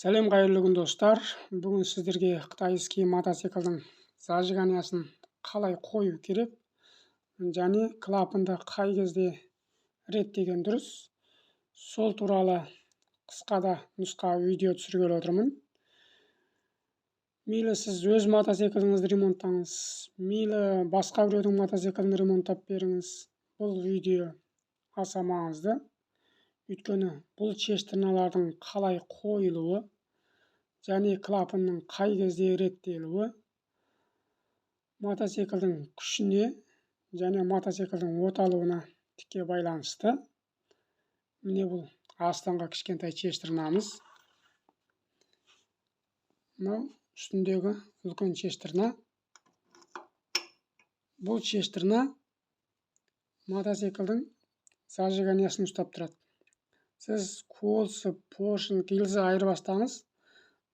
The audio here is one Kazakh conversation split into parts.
Сәлем қайырлы күн достар. Бүгін сіздерге қытайский мотоциклдің зажиганиясын қалай қою керек және клапанды қай кезде реттеген дұрыс, сол туралы қысқада нұсқа видео түсіргелі отырмын. Мейлі сіз өз мотоцикліңізді ремонттаңыз, мейлі басқа біреудің мотоциклін ремонттап беріңіз. Бұл видео аса маңызды. Өйткені бұл шештрналардың қалай қойылуы және клапанның қай кезде реттелуі мотоциклдің күшіне және мотоциклдің оталуына тіке байланысты. Міне бұл астыңғы кішкентай шештрнамыз. Мынау үстіндегі үлкен шештрна. Бұл шештрна мотоциклдің зажиганиясын ұстап тұрады. Сіз колсы, поршын, гильза айырбастаңыз,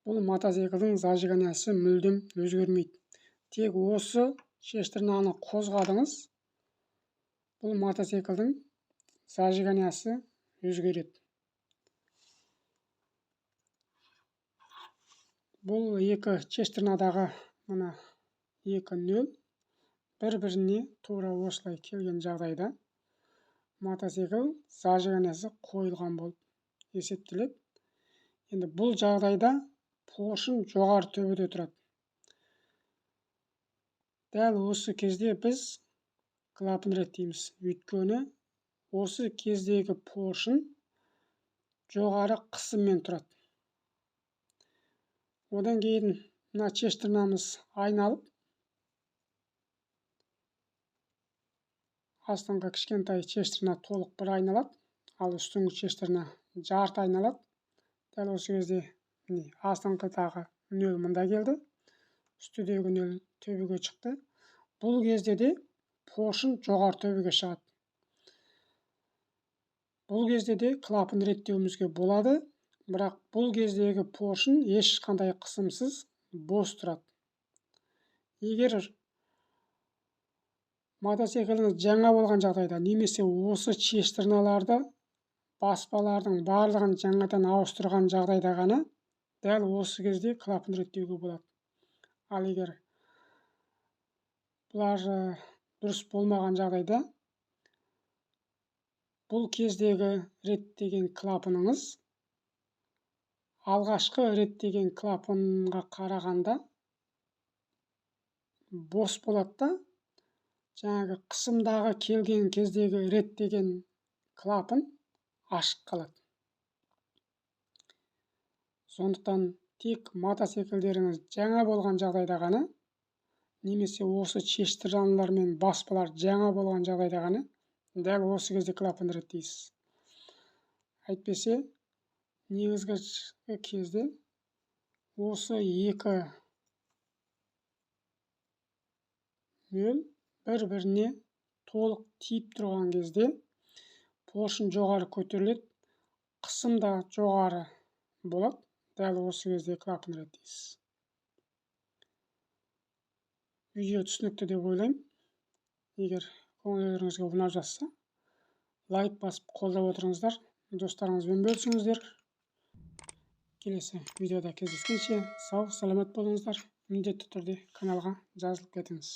бұл мотоциклдің зажиганиясы мүлдем өзгермейді. Тек осы шештрнаны қозғадыңыз, бұл мотоциклдің зажиганиясы өзгереді. Бұл екі шештрнадағы мына екі нөл бір-біріне тура осылай келген жағдайда мотоцикл зажиганиясы қойылған болып есептеледі. Енді бұл жағдайда поршын жоғары төбеде тұрады. Дәл осы кезде біз клапан реттейміз. Өйткені осы кездегі поршын жоғары қысыммен тұрады. Одан кейін мына шештрнамыз айналып, астыңғы кішкентай шештрна толық бір айналады, ал үстіңгі шештрна жарты айналады. Дәл осы кезде астыңғыдағы нөл мұнда келді, үстідегі нөл төбеге шықты. Бұл кезде де поршын жоғары төбеге шығады. Бұл кезде де клапан реттеуімізге болады, бірақ бұл кездегі поршын ешқандай қысымсыз бос тұрады. Егер мотоцикліңіз жаңа болған жағдайда немесе осы шештрналарды баспалардың барлығын жаңадан ауыстырған жағдайда ғана дәл осы кезде клапан реттеуге болады. Ал егер бұлар дұрыс болмаған жағдайда бұл кездегі реттеген клапаныңыз алғашқы реттеген клапанға қарағанда бос болады да, жаңағы қысымдағы келген кездегі реттеген клапан ашық қалады. Сондықтан тек мотоциклдеріңіз жаңа болған жағдайда ғана, немесе осы шештрналар мен баспалар жаңа болған жағдайда ғана дәл осы кезде клапан реттейсіз. Әйтпесе негізгі кезде осы екі нөл бір-біріне толық тиіп тұрған кезде поршын жоғары көтеріледі, қысым да жоғары болады. Дәл осы кезде клапан реттейсіз. Видео түсінікті деп ойлаймын. Егер көңілдеріңізге ұнап жатса, лайк басып қолдап отырыңыздар, достарыңызбен бөлісіңіздер. Келесі видеода кездескенше сау, саламат болыңыздар. Міндетті түрде каналға жазылып кетіңіз.